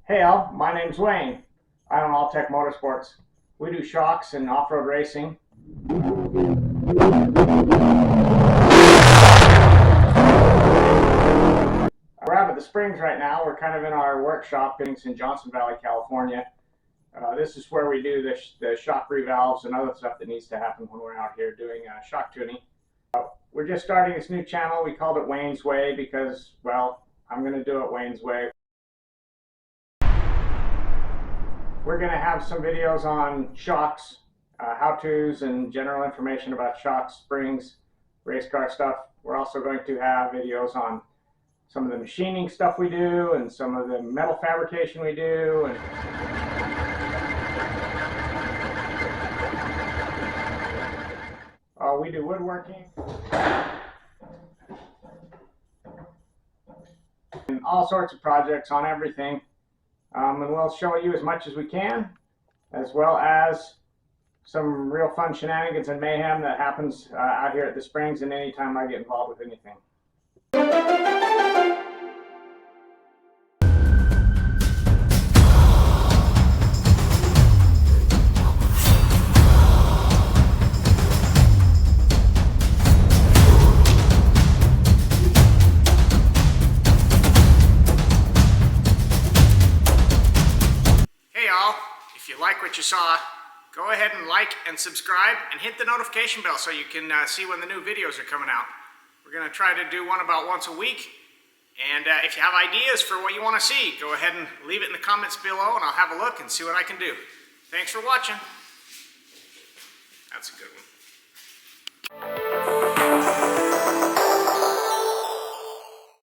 Hey Al, my name's Wayne. I own All Tech Motorsports. We do shocks and off-road racing. We're out at the Springs right now. We're kind of in our workshop in Johnson Valley, California. This is where we do the shock revalves and other stuff that needs to happen when we're out here doing shock tuning. We're just starting this new channel. We called it Wayne's Way because, well, I'm going to do it Wayne's way. We're going to have some videos on shocks, how-tos, and general information about shocks, springs, race car stuff. We're also going to have videos on some of the machining stuff we do and some of the metal fabrication we do. We do woodworking and all sorts of projects on everything. And we'll show you as much as we can, as well as some real fun shenanigans and mayhem that happens out here at the Springs and anytime I get involved with anything. Hey all, if you like what you saw, go ahead and like and subscribe and hit the notification bell so you can see when the new videos are coming out. We're going to try to do one about once a week. And if you have ideas for what you want to see, go ahead and leave it in the comments below and I'll have a look and see what I can do. Thanks for watching. That's a good one.